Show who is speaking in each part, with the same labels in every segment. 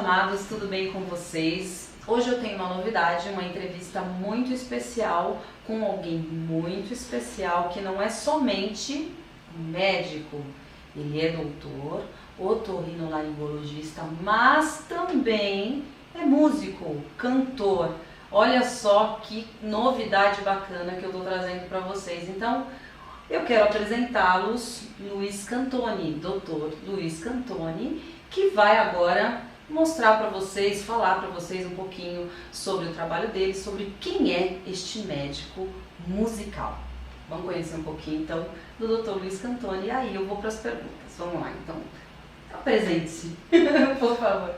Speaker 1: amados, tudo bem com vocês? Hoje eu tenho uma novidade, uma entrevista muito especial com alguém muito especial que não é somente um médico, ele é doutor, otorrinolaringologista, mas também é músico, cantor. Olha só que novidade bacana que eu estou trazendo para vocês. Então, eu quero apresentá-los, Luiz Cantoni, doutor Luiz Cantoni, que vai agora mostrar para vocês, falar para vocês um pouquinho sobre o trabalho dele, sobre quem é este médico musical. Vamos conhecer um pouquinho então do doutor Luiz Cantoni e aí eu vou para as perguntas. Vamos lá então, apresente-se, por favor.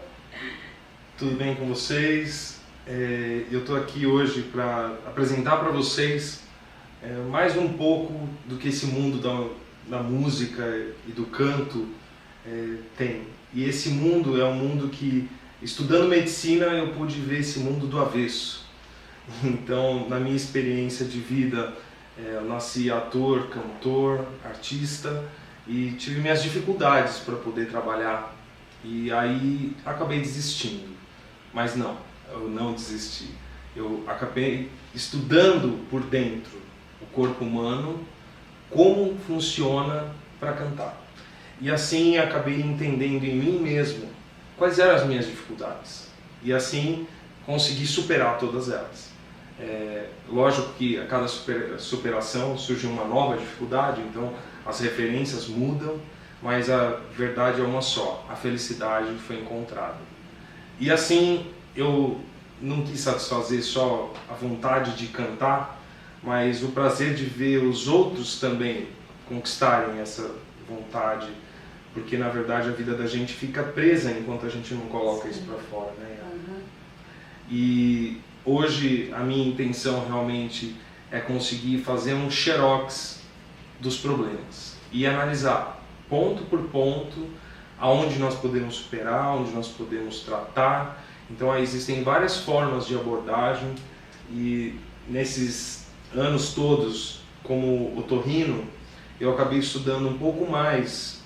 Speaker 2: Tudo bem com vocês? Eu estou aqui hoje para apresentar para vocês mais um pouco do que esse mundo da música e do canto tem. E esse mundo é um mundo que, estudando medicina, eu pude ver esse mundo do avesso. Então, na minha experiência de vida, eu nasci ator, cantor, artista e tive minhas dificuldades para poder trabalhar. E aí acabei desistindo. Mas não, eu não desisti. Eu acabei estudando por dentro o corpo humano, como funciona para cantar. E assim acabei entendendo em mim mesmo quais eram as minhas dificuldades. E assim consegui superar todas elas. Lógico que a cada superação surge uma nova dificuldade, então as referências mudam, mas a verdade é uma só, a felicidade foi encontrada. E assim eu não quis satisfazer só a vontade de cantar, mas o prazer de ver os outros também conquistarem essa vontade, porque na verdade a vida da gente fica presa enquanto a gente não coloca isso para fora, né?
Speaker 1: Uhum.
Speaker 2: E hoje a minha intenção realmente é conseguir fazer um xerox dos problemas e analisar ponto por ponto aonde nós podemos superar, onde nós podemos tratar. Então aí existem várias formas de abordagem e nesses anos todos como otorrino eu acabei estudando um pouco mais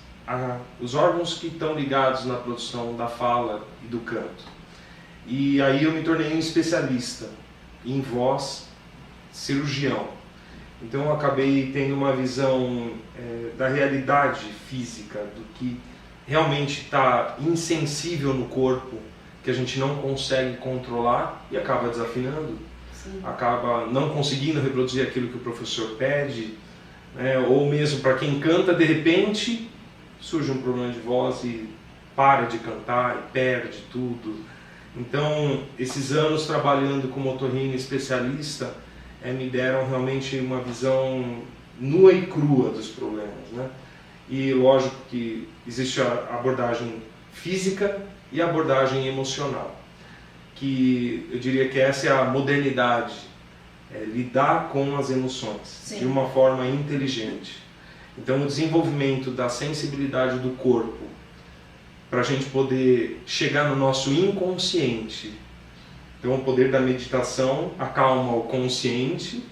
Speaker 2: os órgãos que estão ligados na produção da fala e do canto. E aí eu me tornei um especialista em voz, cirurgião. Então eu acabei tendo uma visão da realidade física, do que realmente está insensível no corpo, que a gente não consegue controlar e acaba desafinando.
Speaker 1: Sim. Acaba
Speaker 2: não conseguindo reproduzir aquilo que o professor pede, ou mesmo para quem canta, de repente surge um problema de voz e para de cantar e perde tudo. Então, esses anos trabalhando como otorrino especialista me deram realmente uma visão nua e crua dos problemas, né? E lógico que existe a abordagem física e a abordagem emocional, que eu diria que essa é a modernidade, lidar com as emoções. Sim. De uma forma inteligente. Então o desenvolvimento da sensibilidade do corpo para a gente poder chegar no nosso inconsciente. Então o poder da meditação acalma o consciente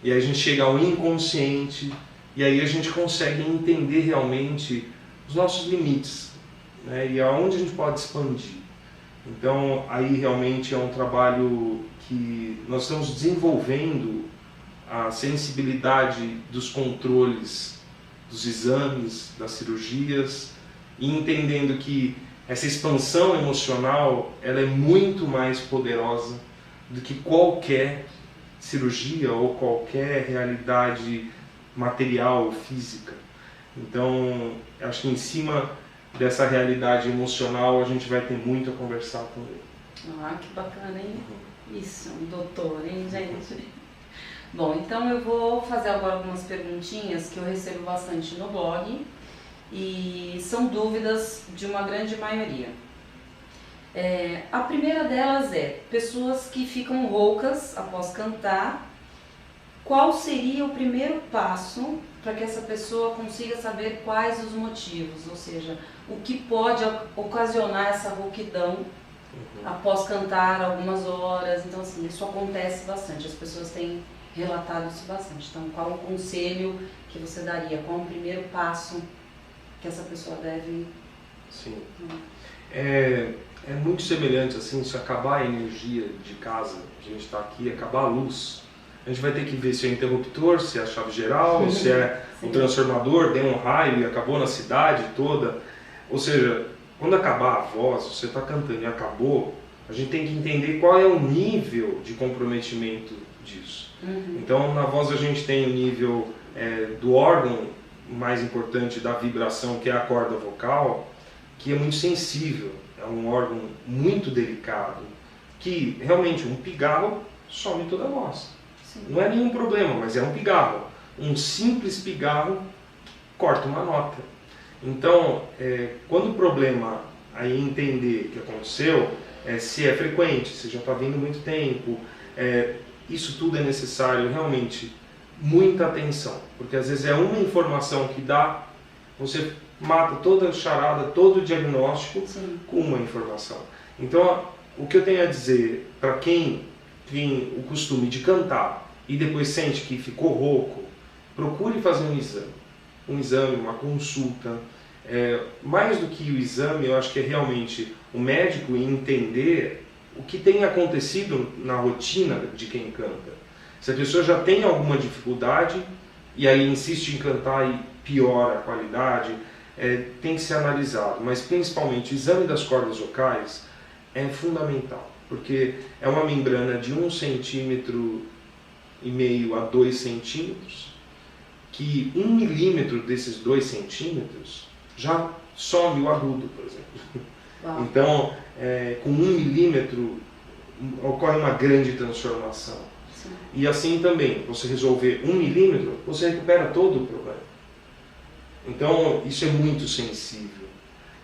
Speaker 2: e aí a gente chega ao inconsciente e aí a gente consegue entender realmente os nossos limites, né? E aonde a gente pode expandir. Então aí realmente é um trabalho que nós estamos desenvolvendo a sensibilidade dos controles, dos exames, das cirurgias, e entendendo que essa expansão emocional ela é muito mais poderosa do que qualquer cirurgia ou qualquer realidade material ou física. Então, acho que em cima dessa realidade emocional a gente vai ter muito a conversar com ele.
Speaker 1: Ah, que bacana, hein? Isso, um doutor, hein, gente? Bom, então eu vou fazer agora algumas perguntinhas que eu recebo bastante no blog e são dúvidas de uma grande maioria. A primeira delas é, pessoas que ficam roucas após cantar, qual seria o primeiro passo para que essa pessoa consiga saber quais os motivos, ou seja, o que pode ocasionar essa rouquidão após cantar algumas horas? Então assim, isso acontece bastante, as pessoas têm relatado isso bastante. Então, qual o conselho que você daria? Qual o primeiro passo que essa pessoa deve...
Speaker 2: Sim. é muito semelhante assim, se acabar a energia de casa, a gente está aqui, acabar a luz, a gente vai ter que ver se é o interruptor, se é a chave geral, se é o transformador, deu um raio e acabou na cidade toda. Ou seja, quando acabar a voz, você está cantando e acabou, a gente tem que entender qual é o nível de comprometimento disso. Então, na voz a gente tem o nível do órgão mais importante da vibração, que é a corda vocal, que é muito sensível, é um órgão muito delicado, que realmente um pigarro some toda a voz. Sim. Não é nenhum problema, mas é um pigarro. Um simples pigarro corta uma nota. Então, quando o problema aí entender o que aconteceu, se é frequente, se já está vindo muito tempo, isso tudo é necessário realmente muita atenção, porque às vezes é uma informação que dá, você mata toda a charada, todo o diagnóstico Sim. com uma informação. Então, o que eu tenho a dizer para quem tem o costume de cantar e depois sente que ficou rouco, procure fazer um exame, uma consulta. Mais do que o exame, eu acho que é realmente o médico entender o que tem acontecido na rotina de quem canta. Se a pessoa já tem alguma dificuldade e aí insiste em cantar e piora a qualidade, tem que ser analisado. Mas principalmente o exame das cordas vocais é fundamental, porque é uma membrana de 1,5 centímetro a 2 centímetros, que 1 milímetro desses 2 centímetros já some o agudo, por exemplo. Uau. Então, com 1 milímetro ocorre uma grande transformação. Sim. E assim também, você resolver 1 milímetro, você recupera todo o problema. Então, isso é muito sensível.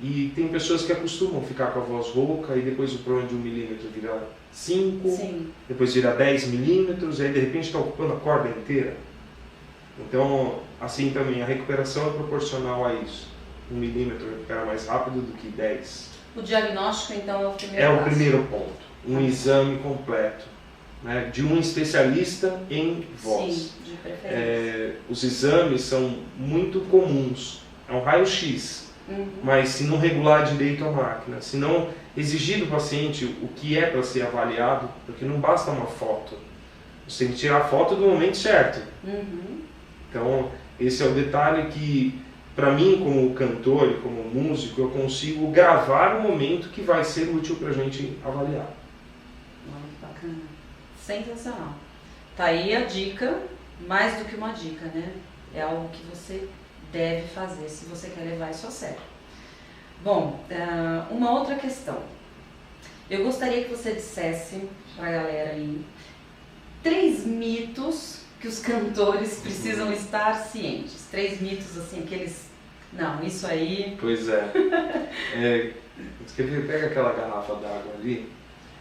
Speaker 2: E tem pessoas que acostumam ficar com a voz rouca e depois o problema de 1 milímetro vira 5, Sim. depois vira 10 milímetros, e aí de repente está ocupando a corda inteira. Então, assim também, a recuperação é proporcional a isso. 1 milímetro recupera mais rápido do que 10.
Speaker 1: O diagnóstico, então, é o primeiro passo?
Speaker 2: É o primeiro ponto. Um exame completo, né, de um especialista em voz.
Speaker 1: Sim, de preferência.
Speaker 2: Os exames são muito comuns. É um raio-x. Mas se não regular direito a máquina, se não exigir do paciente o que é para ser avaliado, porque não basta uma foto. Você tem que tirar a foto do momento certo. Então, esse é o detalhe que, para mim, como cantor e como músico, eu consigo gravar o momento que vai ser útil para a gente avaliar.
Speaker 1: Muito bacana. Sensacional. Tá aí a dica, mais do que uma dica, né? É algo que você deve fazer se você quer levar isso a sério. Bom, uma outra questão. Eu gostaria que você dissesse para a galera aí 3 mitos que os cantores precisam estar cientes. 3 mitos, assim, aqueles... Não, isso aí...
Speaker 2: Pois é. Pega aquela garrafa d'água ali.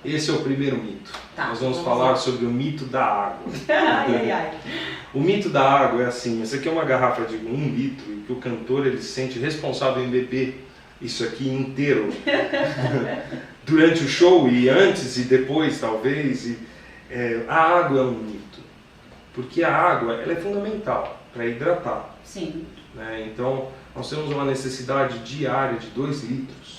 Speaker 2: Esse é o primeiro mito.
Speaker 1: Tá,
Speaker 2: nós vamos falar sobre o mito da água.
Speaker 1: Ai.
Speaker 2: O mito da água é assim, essa aqui é uma garrafa de 1 litro e que o cantor ele se sente responsável em beber isso aqui inteiro durante o show e antes e depois talvez. A água é um mito, porque a água ela é fundamental para hidratar.
Speaker 1: Sim.
Speaker 2: Né? Então nós temos uma necessidade diária de 2 litros.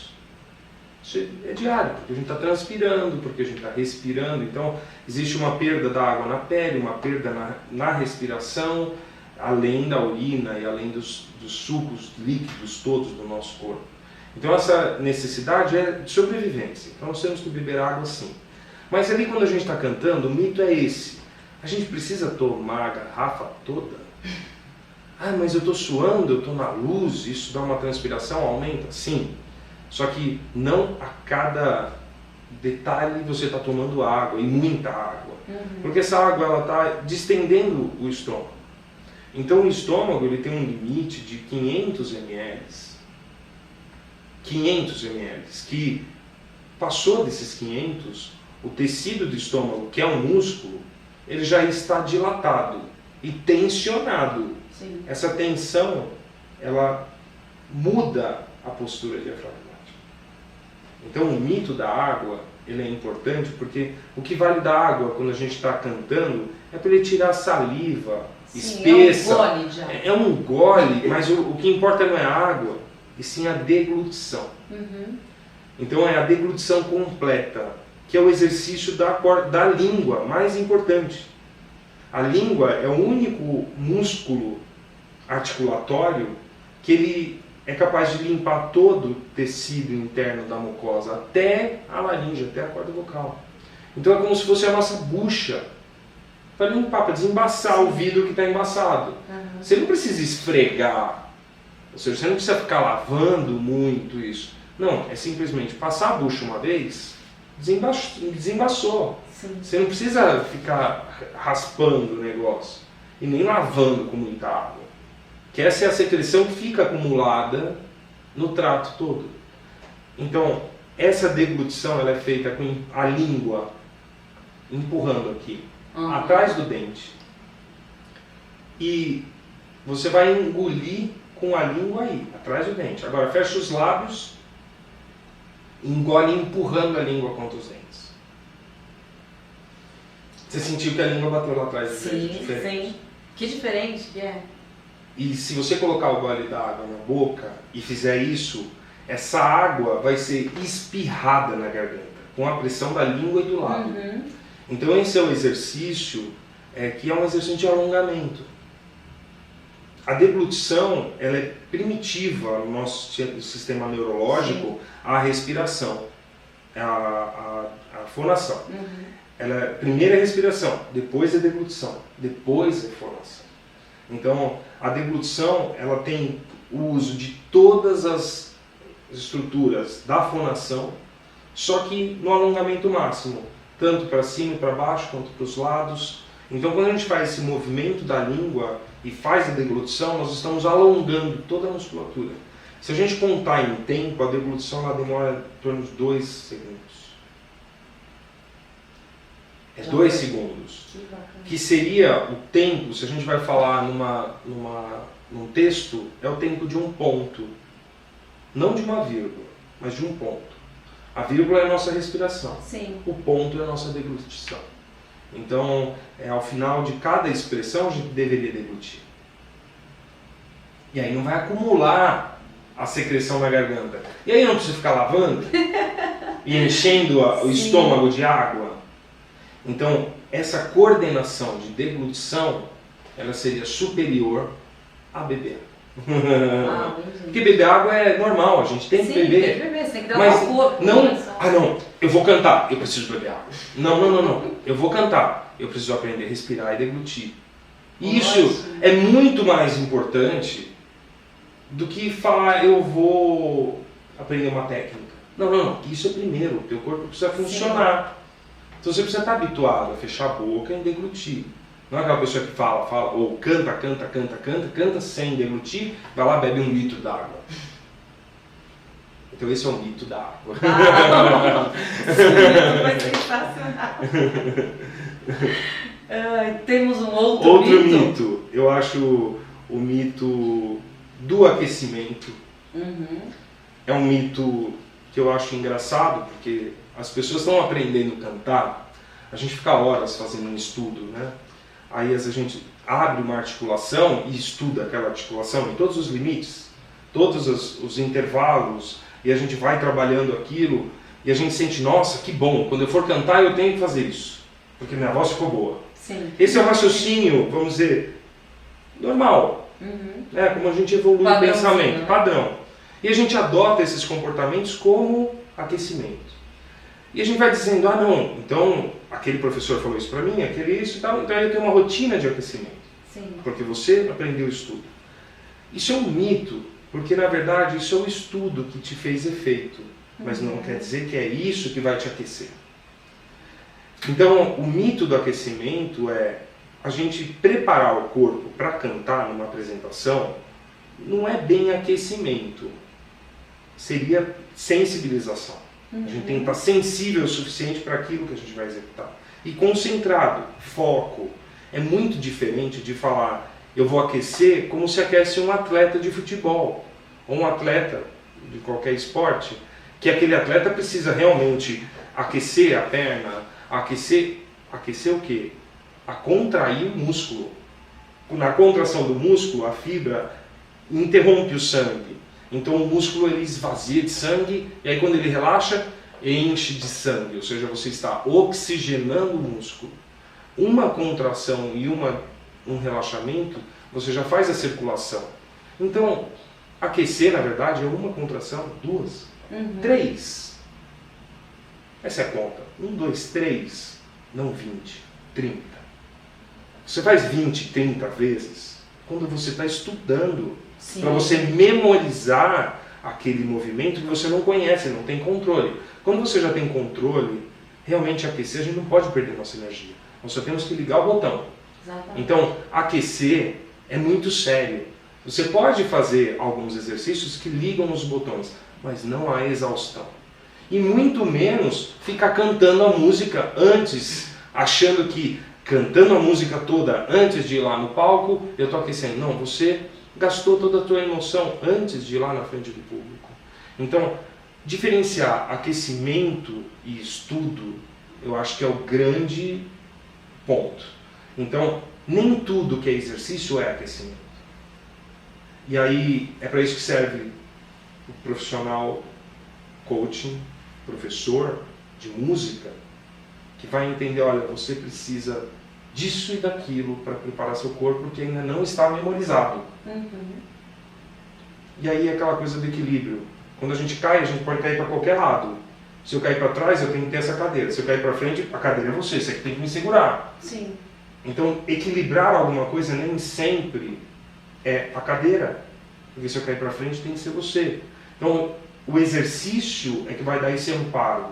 Speaker 2: É diário, porque a gente está transpirando, porque a gente está respirando, então existe uma perda da água na pele, uma perda na respiração, além da urina e além dos sucos líquidos todos do nosso corpo. Então essa necessidade é de sobrevivência, então nós temos que beber água sim. Mas ali quando a gente está cantando, o mito é esse, a gente precisa tomar a garrafa toda? Ah, mas eu estou suando, eu estou na luz, isso dá uma transpiração, aumenta? Sim. Só que não a cada detalhe você está tomando água, e muita água. Porque essa água ela está distendendo o estômago. Então o estômago ele tem um limite de 500 ml. 500 ml. Que passou desses 500, o tecido do estômago, que é um músculo, ele já está dilatado e tensionado.
Speaker 1: Sim.
Speaker 2: Essa tensão, ela muda a postura diafragmática. Então o mito da água ele é importante porque o que vale da água quando a gente está cantando é para ele tirar saliva espessa.
Speaker 1: É um gole já.
Speaker 2: É um gole, mas o que importa não é a água, e sim a deglutição. Então é a deglutição completa, que é o exercício da língua mais importante. A língua é o único músculo articulatório que ele é capaz de limpar todo o tecido interno da mucosa, até a laringe, até a corda vocal. Então é como se fosse a nossa bucha, para limpar, para desembaçar o vidro que está embaçado. Você não precisa esfregar, ou seja, você não precisa ficar lavando muito isso. Não, é simplesmente passar a bucha uma vez, desembaçou.
Speaker 1: Sim.
Speaker 2: Você não precisa ficar raspando o negócio e nem lavando com muita água. Que essa é a secreção que fica acumulada no trato todo. Então, essa deglutição ela é feita com a língua empurrando aqui, atrás do dente. E você vai engolir com a língua aí, atrás do dente. Agora, fecha os lábios, engole empurrando a língua contra os dentes. Você sentiu que a língua bateu lá atrás do dente?
Speaker 1: Sim. Que diferente que é.
Speaker 2: E se você colocar o gole d'água na boca e fizer isso, essa água vai ser espirrada na garganta, com a pressão da língua e do lábio. Então esse é o exercício que é um exercício de alongamento. A deglutição ela é primitiva no nosso sistema neurológico à respiração, à fonação. Ela é primeiro a respiração, depois a deglutição, depois a fonação. Então a deglutição ela tem o uso de todas as estruturas da fonação, só que no alongamento máximo, tanto para cima e para baixo quanto para os lados. Então quando a gente faz esse movimento da língua e faz a deglutição, nós estamos alongando toda a musculatura. Se a gente contar em tempo, a deglutição ela demora em torno de 2 segundos. É 2 segundos. Que seria o tempo, se a gente vai falar num texto, é o tempo de um ponto. Não de uma vírgula, mas de um ponto. A vírgula é a nossa respiração.
Speaker 1: Sim.
Speaker 2: O ponto é a nossa deglutição. Então, ao final de cada expressão, a gente deveria deglutir. E aí não vai acumular a secreção na garganta. E aí não precisa ficar lavando e enchendo o estômago de água. Então, essa coordenação de deglutição, ela seria superior a beber. Porque beber água é normal, a gente tem que beber.
Speaker 1: Tem que beber, você tem que dar
Speaker 2: mas
Speaker 1: uma corpo.
Speaker 2: não, eu vou cantar, eu preciso beber água. Não, eu vou cantar, eu preciso aprender a respirar e deglutir. Isso é muito mais importante do que falar, eu vou aprender uma técnica. Não, isso é primeiro, o teu corpo precisa funcionar. Então você precisa estar habituado a fechar a boca e deglutir. Não é aquela pessoa que fala, ou canta sem deglutir, vai lá, bebe 1 litro d'água. Então esse é o mito da água.
Speaker 1: Foi sensacional. Temos um outro
Speaker 2: mito. Eu acho o mito do aquecimento. É um mito que eu acho engraçado, porque as pessoas estão aprendendo a cantar, a gente fica horas fazendo um estudo, né? Aí a gente abre uma articulação e estuda aquela articulação em todos os limites, todos os intervalos, e a gente vai trabalhando aquilo, e a gente sente, nossa, que bom, quando eu for cantar eu tenho que fazer isso, porque minha voz ficou boa.
Speaker 1: Sim.
Speaker 2: Esse é o raciocínio, vamos dizer, normal, né? Como a gente evolui o pensamento, padrão. E a gente adota esses comportamentos como aquecimento. E a gente vai dizendo, não, então aquele professor falou isso para mim, aquele isso e tal, então eu tenho uma rotina de aquecimento.
Speaker 1: Sim.
Speaker 2: Porque você aprendeu o estudo. Isso é um mito, porque na verdade isso é o estudo que te fez efeito, mas não quer dizer que é isso que vai te aquecer. Então o mito do aquecimento é a gente preparar o corpo para cantar numa apresentação, não é bem aquecimento, seria sensibilização. A gente tem que estar sensível o suficiente para aquilo que a gente vai executar. E concentrado, foco. É muito diferente de falar, eu vou aquecer como se aquece um atleta de futebol, ou um atleta de qualquer esporte, que aquele atleta precisa realmente aquecer a perna, aquecer o quê? A contrair o músculo. Na contração do músculo, a fibra interrompe o sangue. Então o músculo ele esvazia de sangue e aí quando ele relaxa, enche de sangue, ou seja, você está oxigenando o músculo. Uma contração e um relaxamento, você já faz a circulação. Então, aquecer, na verdade, é uma contração, 2, 3. Essa é a conta. 1, 2, 3, não 20, 30. Você faz 20, 30 vezes quando você está estudando, para você memorizar aquele movimento que você não conhece, não tem controle. Quando você já tem controle, realmente aquecer, a gente não pode perder nossa energia. Nós só temos que ligar o botão.
Speaker 1: Exatamente.
Speaker 2: Então, aquecer é muito sério. Você pode fazer alguns exercícios que ligam os botões, mas não há exaustão. E muito menos ficar cantando a música antes, achando que cantando a música toda antes de ir lá no palco, eu estou aquecendo. Não, você gastou toda a tua emoção antes de ir lá na frente do público. Então, diferenciar aquecimento e estudo, eu acho que é o grande ponto. Então, nem tudo que é exercício é aquecimento. E aí, é para isso que serve o profissional coaching, professor de música, que vai entender, olha, você precisa disso e daquilo para preparar seu corpo, que ainda não está memorizado. E aí, aquela coisa do equilíbrio. Quando a gente cai, a gente pode cair para qualquer lado. Se eu cair para trás, eu tenho que ter essa cadeira. Se eu cair para frente, a cadeira é você que tem que me segurar.
Speaker 1: Sim.
Speaker 2: Então, equilibrar alguma coisa nem sempre é a cadeira. Porque se eu cair para frente, tem que ser você. Então, o exercício é que vai dar esse amparo.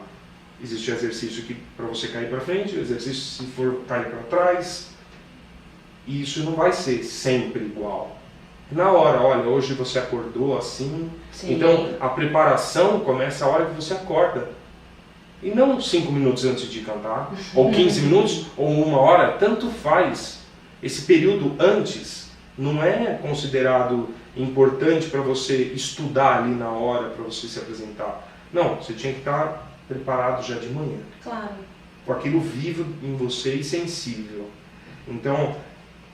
Speaker 2: Existe o exercício que para você cair para frente, o exercício se for cair para trás. E isso não vai ser sempre igual. Na hora, olha, hoje você acordou assim.
Speaker 1: Sim.
Speaker 2: Então, a preparação começa a hora que você acorda. E não 5 minutos antes de cantar, ou 15 minutos, ou 1 hora, tanto faz. Esse período antes não é considerado importante para você estudar ali na hora, para você se apresentar. Não, você tinha que estar preparado já de manhã.
Speaker 1: Claro.
Speaker 2: Com aquilo vivo em você e sensível. Então,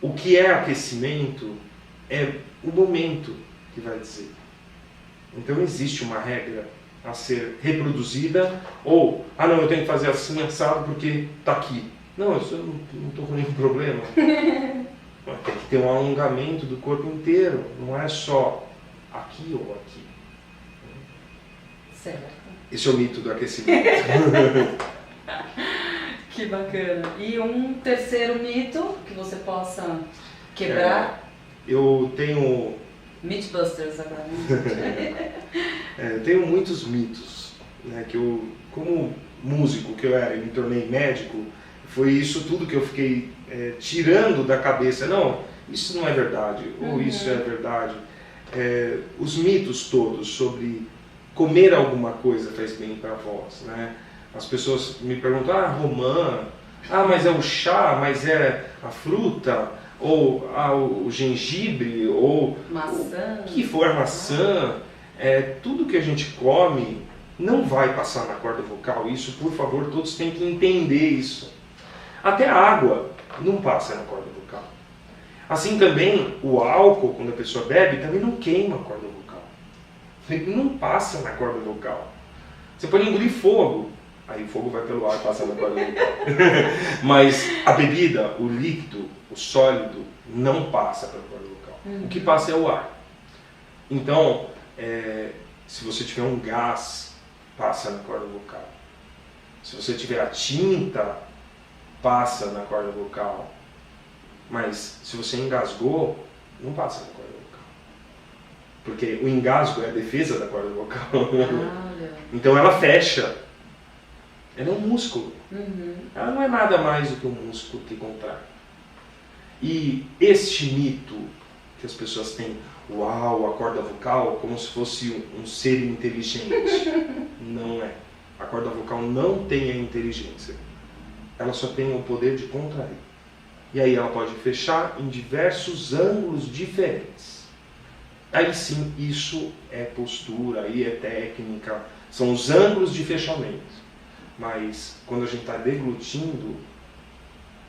Speaker 2: o que é aquecimento é o momento que vai dizer. Então, existe uma regra a ser reproduzida, ou, não, eu tenho que fazer assim assado porque está aqui. Não, isso eu não estou com nenhum problema. Tem que ter um alongamento do corpo inteiro, não é só aqui ou aqui.
Speaker 1: Certo.
Speaker 2: Esse é o mito do aquecimento.
Speaker 1: Que bacana. E um terceiro mito que você possa quebrar?
Speaker 2: Eu tenho...
Speaker 1: Mythbusters agora.
Speaker 2: Eu tenho muitos mitos, né, que eu, como músico que eu era e me tornei médico, foi isso tudo que eu fiquei tirando da cabeça. Não, isso não é verdade, ou isso é verdade. Os mitos todos sobre comer alguma coisa faz bem para a voz, né? As pessoas me perguntam, romã, mas é o chá, mas é a fruta, ou o gengibre, ou
Speaker 1: maçã.
Speaker 2: O que for maçã. Tudo que a gente come não vai passar na corda vocal. Isso, por favor, todos têm que entender isso. Até a água não passa na corda vocal. Assim também, o álcool, quando a pessoa bebe, também não queima a corda vocal. Ele não passa na corda vocal. Você pode engolir fogo, aí o fogo vai pelo ar e passa na corda vocal. Mas a bebida, o líquido, o sólido, não passa pela corda vocal. O que passa é o ar. Então, se você tiver um gás, passa na corda vocal. Se você tiver a tinta, passa na corda vocal. Mas se você engasgou, não passa na corda vocal. Porque o engasgo é a defesa da corda vocal. Então ela fecha. Ela é um músculo. Ela não é nada mais do que um músculo que contrai. E este mito que as pessoas têm, a corda vocal, como se fosse um ser inteligente. Não é. A corda vocal não tem a inteligência. Ela só tem o poder de contrair. E aí ela pode fechar em diversos ângulos diferentes. Aí sim, isso é postura, aí é técnica, são os ângulos de fechamento. Mas quando a gente está deglutindo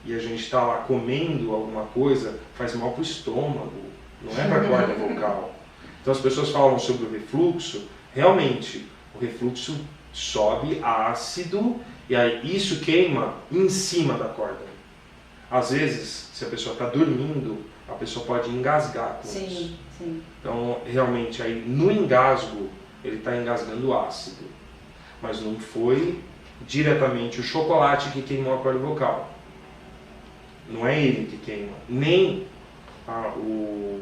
Speaker 2: e a gente está lá comendo alguma coisa, faz mal para o estômago, não é para a corda vocal. Então as pessoas falam sobre o refluxo, realmente o refluxo sobe ácido e aí isso queima em cima da corda. Às vezes, se a pessoa está dormindo, a pessoa pode engasgar com isso.
Speaker 1: Sim.
Speaker 2: Então, realmente, aí no engasgo, ele está engasgando ácido. Mas não foi diretamente o chocolate que queimou a corda vocal. Não é ele que queima, nem o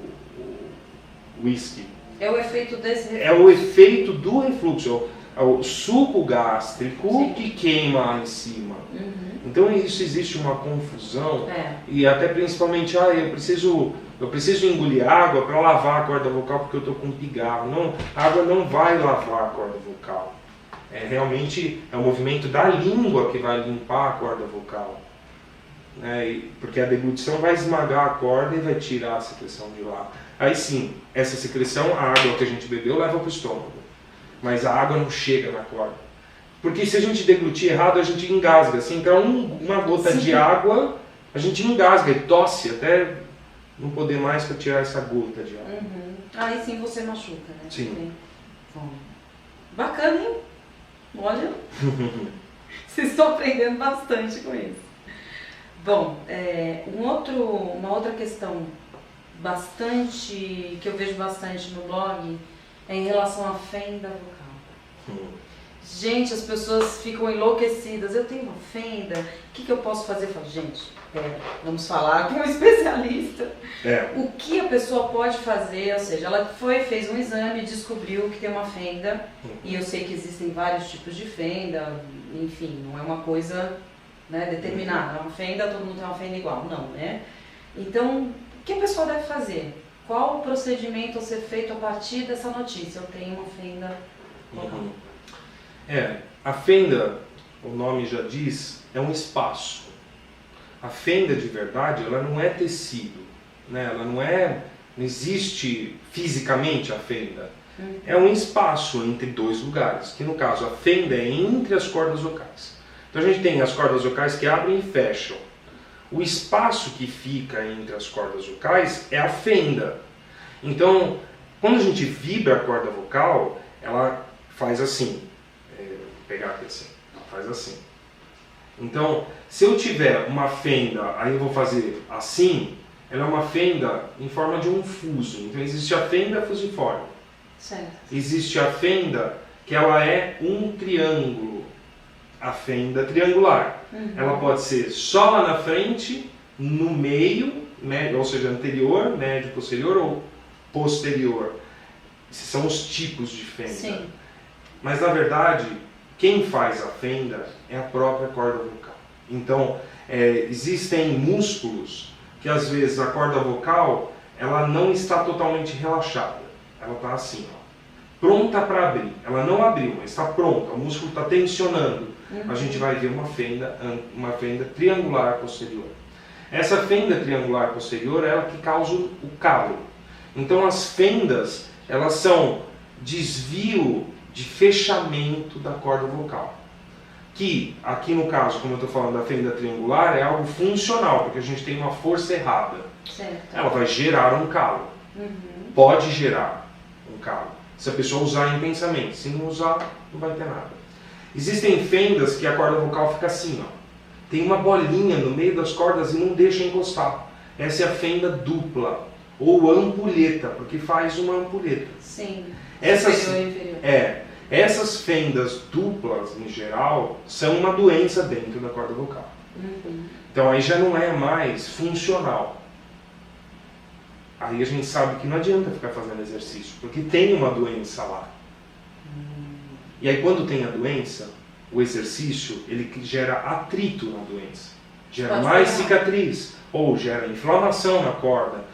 Speaker 2: whisky.
Speaker 1: É o efeito desse refluxo.
Speaker 2: É o efeito do refluxo, é o suco gástrico
Speaker 1: Sim.
Speaker 2: que queima lá em cima.
Speaker 1: Uhum.
Speaker 2: Então isso existe uma confusão
Speaker 1: É.
Speaker 2: e até principalmente, eu preciso engolir água para lavar a corda vocal porque eu estou com pigarro. Não, a água não vai lavar a corda vocal. Realmente é o movimento da língua que vai limpar a corda vocal. Porque a deglutição vai esmagar a corda e vai tirar a secreção de lá. Aí sim, essa secreção, a água que a gente bebeu leva para o estômago. Mas a água não chega na corda. Porque se a gente deglutir errado, a gente engasga. Se entrar uma gota de água, a gente engasga e tosse até não poder mais para tirar essa gota de água.
Speaker 1: Uhum. Aí sim você machuca, né?
Speaker 2: Sim.
Speaker 1: Bom. Bacana, hein? Olha, vocês estão aprendendo bastante com isso. Bom, uma outra questão que eu vejo bastante no blog é em relação à fenda vocal. Gente, as pessoas ficam enlouquecidas. Eu tenho uma fenda, o que eu posso fazer? Eu falo, gente, vamos falar com um especialista. O que a pessoa pode fazer? Ou seja, ela fez um exame, descobriu que tem uma fenda, e eu sei que existem vários tipos de fenda, enfim, não é uma coisa, né, determinada. Uma fenda, todo mundo tem uma fenda igual, não, né? Então, o que a pessoa deve fazer? Qual o procedimento a ser feito a partir dessa notícia? Eu tenho uma fenda vocal.
Speaker 2: A fenda, o nome já diz, é um espaço. A fenda de verdade, ela não é tecido, né? Ela não existe fisicamente a fenda. É um espaço entre dois lugares, que no caso a fenda é entre as cordas vocais. Então a gente tem as cordas vocais que abrem e fecham. O espaço que fica entre as cordas vocais é a fenda. Então, quando a gente vibra a corda vocal, ela faz assim. Vou pegar aqui assim. Ela faz assim. Então, se eu tiver uma fenda, aí eu vou fazer assim, ela é uma fenda em forma de um fuso. Então existe a fenda fusiforme.
Speaker 1: Certo.
Speaker 2: Existe a fenda que ela é um triângulo. A fenda triangular. Ela pode ser só lá na frente, no meio, ou seja, anterior, médio, posterior ou posterior. Esses são os tipos de fenda.
Speaker 1: Sim.
Speaker 2: Mas na verdade, quem faz a fenda é a própria corda vocal. Então, existem músculos que às vezes a corda vocal ela não está totalmente relaxada. Ela está assim, pronta para abrir. Ela não abriu, mas está pronta. O músculo está tensionando. A gente vai ver uma fenda triangular posterior. Essa fenda triangular posterior é ela que causa o calo. Então as fendas, elas são desvio de fechamento da corda vocal. Que, aqui no caso, como eu estou falando da fenda triangular, é algo funcional, porque a gente tem uma força errada.
Speaker 1: Certo.
Speaker 2: Ela vai gerar um calo. Pode gerar um calo. Se a pessoa usar intensamente. Se não usar, não vai ter nada. Existem fendas que a corda vocal fica assim, Tem uma bolinha no meio das cordas e não deixa encostar. Essa é a fenda dupla, ou ampulheta, porque faz uma ampulheta.
Speaker 1: Sim.
Speaker 2: Essas,
Speaker 1: inferior.
Speaker 2: Essas fendas duplas, em geral, são uma doença dentro da corda vocal. Então aí já não é mais funcional. Aí a gente sabe que não adianta ficar fazendo exercício, porque tem uma doença lá. E aí quando tem a doença, o exercício ele gera atrito na doença. Gera mais cicatriz, ou gera inflamação na corda.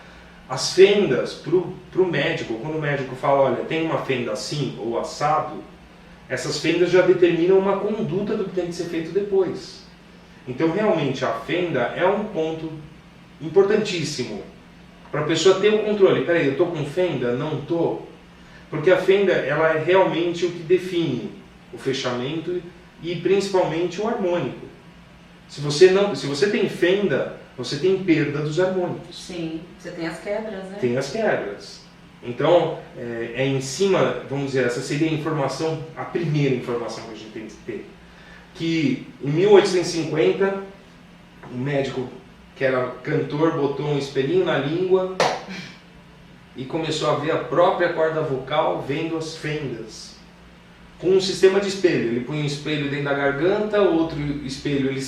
Speaker 2: As fendas, para o médico, quando o médico fala, olha, tem uma fenda assim ou assado, essas fendas já determinam uma conduta do que tem que ser feito depois. Então realmente a fenda é um ponto importantíssimo para a pessoa ter o controle. Peraí, eu estou com fenda? Não estou? Porque a fenda ela é realmente o que define o fechamento e principalmente o harmônico. Se você tem fenda, você tem perda dos harmônicos.
Speaker 1: Sim, você tem as quebras, né?
Speaker 2: Tem as quebras. Então, é em cima, vamos dizer, essa seria a informação, a primeira informação que a gente tem que ter. Que em 1850, um médico que era cantor botou um espelhinho na língua e começou a ver a própria corda vocal vendo as fendas. Com um sistema de espelho, ele punha um espelho dentro da garganta, outro espelho ele